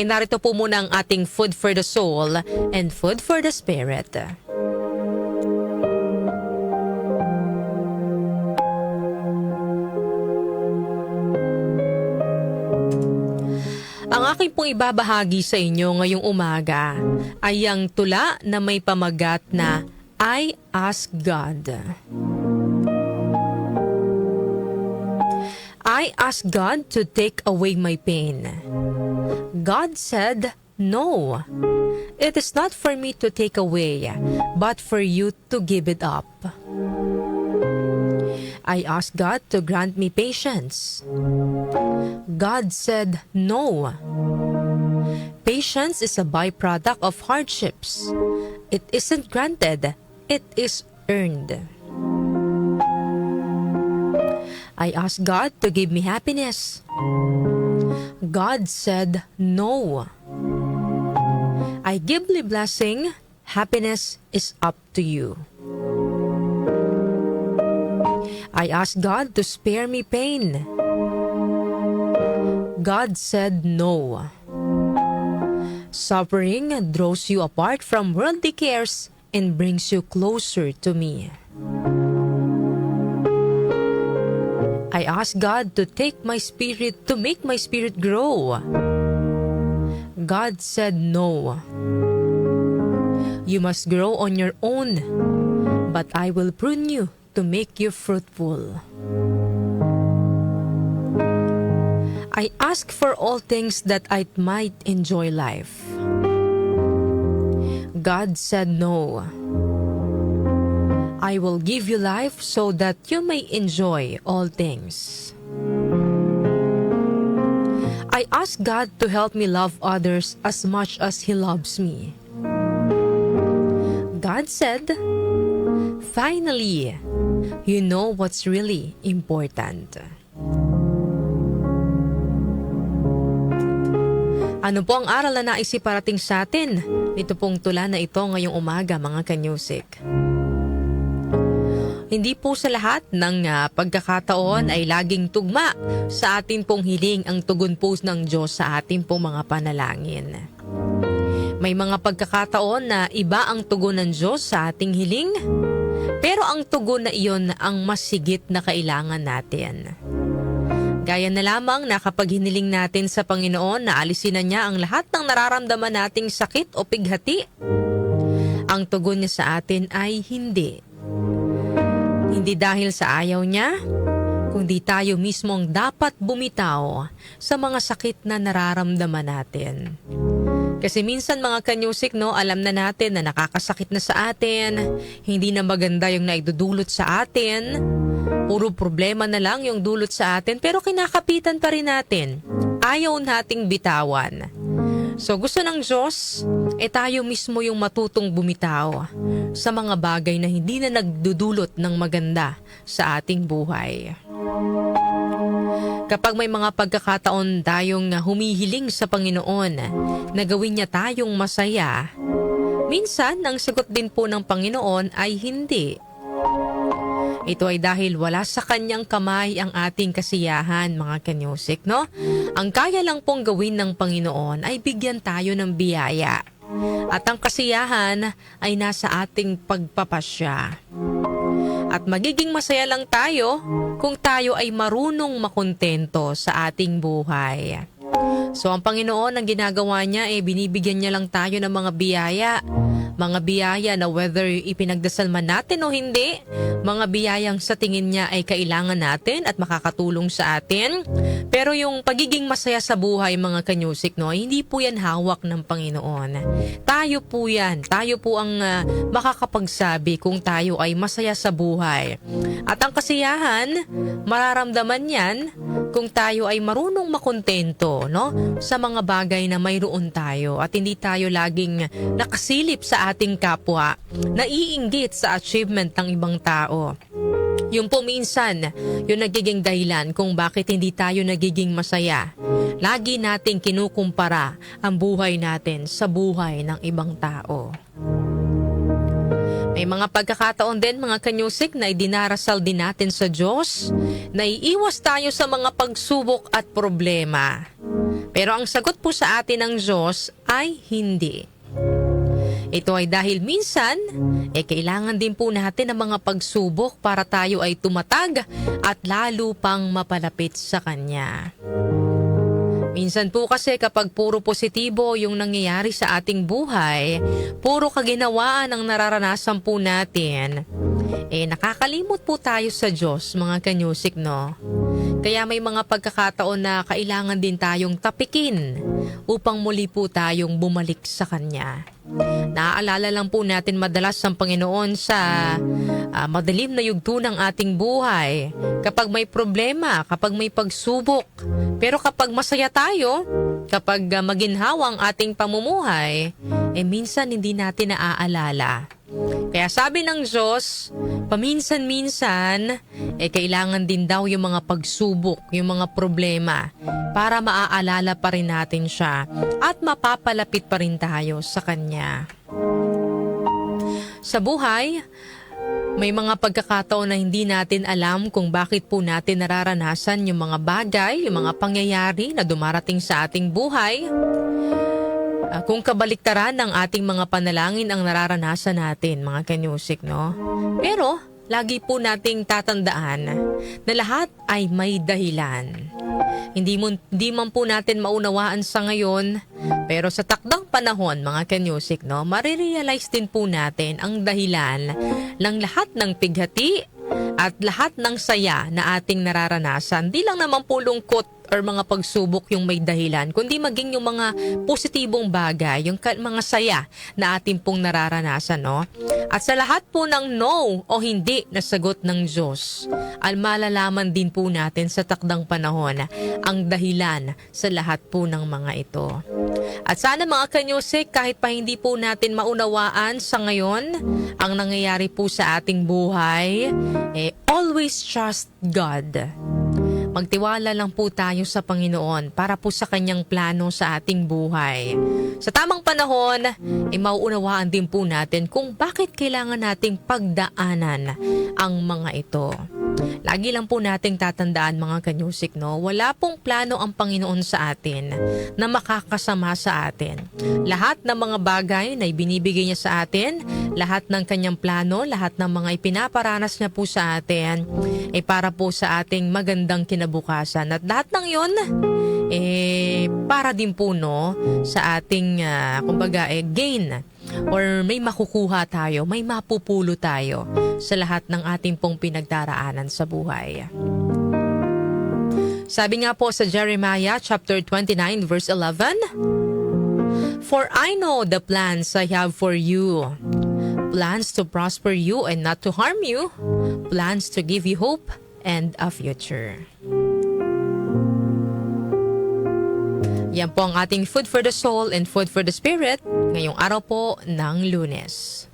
Narito po muna ang ating food for the soul and food for the spirit. Ang aking pong ibabahagi sa inyo ngayong umaga ay ang tula na may pamagat na I Ask God. I ask God to take away my pain. God said, "No. It is not for me to take away, but for you to give it up." I asked God to grant me patience. God said, "No. Patience is a byproduct of hardships. It isn't granted, it is earned." I asked God to give me happiness. God said, "No. I give the blessing, happiness is up to you." I asked God to spare me pain. God said, "No. Suffering draws you apart from worldly cares and brings you closer to me." I asked God to take my spirit, to make my spirit grow. God said, "No. You must grow on your own, but I will prune you to make you fruitful." I ask for all things that I might enjoy life. God said, "No. I will give you life so that you may enjoy all things." I ask God to help me love others as much as He loves me. God said, "Finally, you know what's really important." Ano po ang aral na nais iparating sa atin? Ito pong tula na ito ngayong umaga, mga kanyusik. Hindi po sa lahat ng pagkakataon ay laging tugma sa atin pong hiling ang tugon po ng Diyos sa atin pong mga panalangin. May mga pagkakataon na iba ang tugon ng Diyos sa ating hiling, pero ang tugon na iyon ang mas higit na kailangan natin. Gaya na lamang na kapag hiniling natin sa Panginoon na alisin na niya ang lahat ng nararamdaman nating sakit o pighati, ang tugon niya sa atin ay hindi. Hindi dahil sa ayaw niya, kundi tayo mismo ang dapat bumitaw sa mga sakit na nararamdaman natin. Kasi minsan mga kanyusik, alam na natin na nakakasakit na sa atin, hindi na maganda yung naidudulot sa atin, puro problema na lang yung dulot sa atin, pero kinakapitan pa rin natin. Ayaw nating bitawan. So gusto ng Diyos, tayo mismo yung matutong bumitaw sa mga bagay na hindi na nagdudulot ng maganda sa ating buhay. Kapag may mga pagkakataon tayong humihiling sa Panginoon na gawin niya tayong masaya, minsan ang sagot din po ng Panginoon ay hindi. Ito ay dahil wala sa kanyang kamay ang ating kasiyahan, mga kanyusik, Ang kaya lang pong gawin ng Panginoon ay bigyan tayo ng biyaya. At ang kasiyahan ay nasa ating pagpapasya. At magiging masaya lang tayo kung tayo ay marunong makontento sa ating buhay. So ang Panginoon, ang ginagawa niya binibigyan niya lang tayo ng mga biyaya. Mga biyaya na whether ipinagdasal man natin o hindi, mga biyayang sa tingin niya ay kailangan natin at makakatulong sa atin. Pero yung pagiging masaya sa buhay, mga kanyusik, hindi po yan hawak ng Panginoon. Tayo po yan. Tayo po ang makakapagsabi kung tayo ay masaya sa buhay. At ang kasiyahan, mararamdaman yan kung tayo ay marunong makontento, sa mga bagay na mayroon tayo at hindi tayo laging nakasilip sa ating kapwa, naiinggit sa achievement ng ibang tao. Yung po minsan, yung nagiging dahilan kung bakit hindi tayo nagiging masaya. Lagi nating kinukumpara ang buhay natin sa buhay ng ibang tao. May mga pagkakataon din, mga kanyusik, na idinarasal din natin sa Diyos na iiwas tayo sa mga pagsubok at problema. Pero ang sagot po sa atin ng Diyos ay hindi. Ito ay dahil minsan, kailangan din po natin ng mga pagsubok para tayo ay tumatag at lalo pang mapalapit sa Kanya. Minsan po kasi kapag puro positibo yung nangyayari sa ating buhay, puro kaginawaan ang nararanasan po natin, nakakalimot po tayo sa Diyos, mga kanyusik, no? Kaya may mga pagkakataon na kailangan din tayong tapikin upang muli po tayong bumalik sa Kanya. Naaalala lang po natin madalas ang Panginoon sa madilim na yugto ng ating buhay. Kapag may problema, kapag may pagsubok. Pero kapag masaya tayo, kapag maginhawa ang ating pamumuhay, minsan hindi natin naaalala. Kaya sabi ng Diyos, paminsan-minsan, kailangan din daw yung mga pagsubok, yung mga problema para maaalala pa rin natin siya at mapapalapit pa rin tayo sa Kanya. Sa buhay, may mga pagkakataon na hindi natin alam kung bakit po natin nararanasan yung mga bagay, yung mga pangyayari na dumarating sa ating buhay. Kung kabaliktaran ng ating mga panalangin ang nararanasan natin, mga kanyusik, no? Pero, lagi po nating tatandaan na lahat ay may dahilan. Hindi man po natin maunawaan sa ngayon, pero sa takdang panahon, mga kanyusik, no, marirealize din po natin ang dahilan ng lahat ng pighati at lahat ng saya na ating nararanasan. Di lang naman po lungkot or mga pagsubok yung may dahilan, kundi maging yung mga positibong bagay, yung mga saya na ating pong nararanasan, no? At sa lahat po ng no o hindi na sagot ng Diyos, malalaman din po natin sa takdang panahon ang dahilan sa lahat po ng mga ito. At sana mga kanyusik, kahit pa hindi po natin maunawaan sa ngayon ang nangyayari po sa ating buhay, always trust God. Magtiwala lang po tayo sa Panginoon para po sa Kanyang plano sa ating buhay. Sa tamang panahon, mauunawaan din po natin kung bakit kailangan nating pagdaanan ang mga ito. Lagi lang po nating tatandaan, mga kanyusik, no? Wala pong plano ang Panginoon sa atin na makakasama sa atin. Lahat ng mga bagay na ibinibigay niya sa atin, lahat ng Kanyang plano, lahat ng mga ipinaparanas niya po sa atin, para po sa ating magandang kinabukasan. At lahat ng yun, para din po, no, sa ating, gain. Or may makukuha tayo, may mapupulo tayo sa lahat ng ating pong pinagdaraanan sa buhay. Sabi nga po sa Jeremiah chapter 29 verse 11, "For I know the plans I have for you, plans to prosper you and not to harm you, plans to give you hope and a future." Yan po ang ating food for the soul and food for the spirit ngayong araw po ng Lunes.